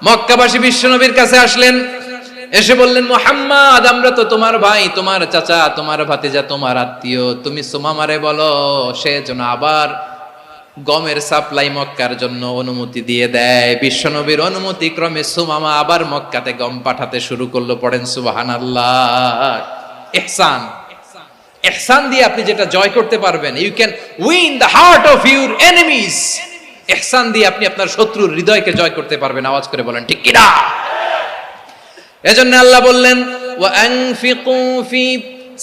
মক্কাবাসী বিশ্বনবীর কাছে আসলেন, এসে বললেন, মুহাম্মদ, আমরা তো তোমার ভাই, তোমার চাচা, তোমার ভাতিজা, তোমার আত্মীয়। তুমি সুমামারে বলো সে যেন আবার গমের সাপ্লাই মক্কার জন্য অনুমতি দিয়ে দেয়। বিশ্বনবীর অনুমতি ক্রমে সুমামা আবার মক্কাতে গম পাঠাতে শুরু করলো। পড়েন সুবহানাল্লাহ। ইহসান, ইহসান দিয়ে আপনি যেটা জয় করতে পারবেন, you can win the heart of your enemies. ইহসান দিয়ে আপনি আপনার শত্রুর হৃদয়কে জয় করতে পারবেন। আওয়াজ করে বলেন ঠিক কিনা? এজন্য আল্লাহ বললেন, ওয়া আনফিকু ফি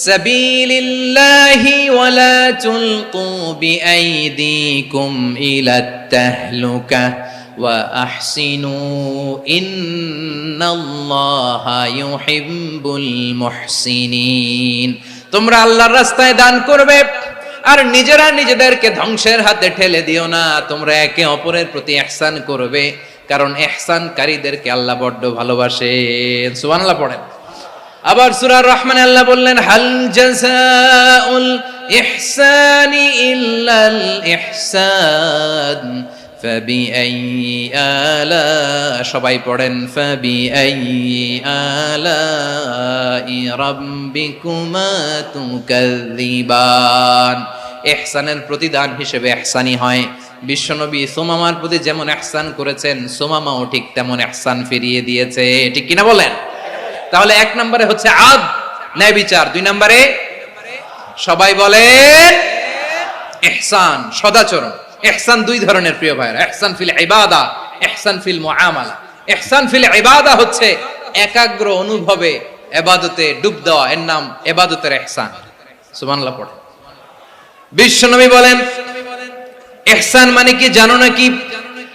সাবিলিল্লাহি ওয়া লা তুলকু বিআইদিকুম ইলাত তাহলুকা ওয়া আহসিনু ইন্নাল্লাহা ইউহিব্বুল মুহসিনিন। তোমরা আল্লাহর রাস্তায় দান করবে আর নিজেরা নিজেদেরকে ধ্বংসের হাতে ঠেলে দিও না। তোমরা একে অপরের প্রতি ইহসান করবে, কারণ ইহসানকারীদেরকে আল্লাহ বড্ড ভালোবাসেন। সুবহানাল্লাহ পড়েন। আবার সূরা রহমানে আল্লাহ বললেন, হাল জাযাউল ইহসানি ইল্লাল ইহসান ফাবিআইয়ি আলা, সবাই পড়েন, ফাবিআইয়ি আলাই রাব্বিকুমা তুকাযযিবান। ইহসানের প্রতিদান হিসেবে ইহসানই হয়। বিশ্বনবী সুমামার প্রতি যেমন ইহসান করেছেন, সুমামাও ঠিক তেমন ইহসান ফিরিয়ে দিয়েছে। ঠিক কিনা বলেন? তাহলে এক নম্বরে হচ্ছে আদ, ন্যায় বিচার। দুই নম্বরে সবাই বলেন ইহসান, সদাচরণ। ইহসান দুই ধরনের প্রিয় ভাইরা, ইহসান ফিল ইবাদা, ইহসান ফিল মুআমালা। ইহসান ফিল ইবাদা হচ্ছে একাগ্র অনুভবে ইবাদতে ডুব দেওয়া, এর নাম ইবাদতের ইহসান। সুবহানাল্লাহ পড়ে। বিশ্বনবী বলেন ইহসান মানে কি জানো নাকি?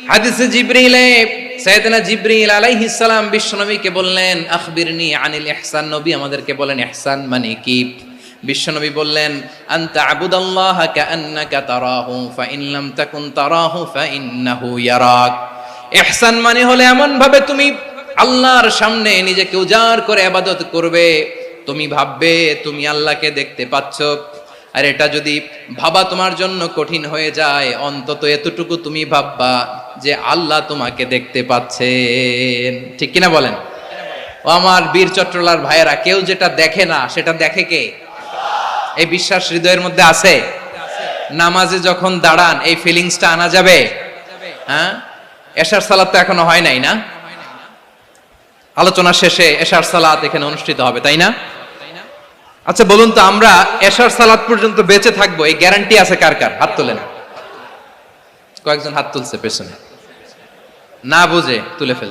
হাদিসে জিবরিলে সাইয়েদনা জিবরিল আলাইহিস সালাম বিশ্বনবীকে বললেন, আখবিরনি আনিল ইহসান। নবী আমাদেরকে বলেন ইহসান মানে কি? বিশ্বনবী বললেন, আনতা আবুদাল্লাহা কাআন্নাকা তারাহু ফাইন লাম তাকুন তারাহু ফাইন্নাহু ইয়ারাক। ইহসান মানে হলো এমন ভাবে তুমি আল্লাহর সামনে নিজেকে উজাড় করে ইবাদত করবে, তুমি ভাববে তুমি আল্লাহকে দেখতে পাচ্ছ। আর এটা যদি ভাবা তোমার জন্য কঠিন হয়ে যায়, অন্তত এতটুকু তুমি ভাববা যে আল্লাহ তোমাকে দেখতে পাচ্ছেন। ঠিক কিনা বলেন? ও আমার বীর চট্টলার ভাইয়েরা, কেউ যেটা দেখে না সেটা দেখে কে? এই বিশ্বাস হৃদয়ের মধ্যে আছে? নামাজে যখন দাঁড়ান এই ফিলিংসটা আনা যাবে? হ্যাঁ, এশার সালাত তো এখনো হয় নাই না? আলোচনা শেষে এশার সালাত এখানে অনুষ্ঠিত হবে, তাই না? আচ্ছা বলুন তো, আমরা এশার সালাত পর্যন্ত বেঁচে থাকবো এই গ্যারান্টি আছে কার কার? হাত তোলেন। কয়েকজন হাত তুলছে পেছনে, না বুঝে তুলে ফেলছে।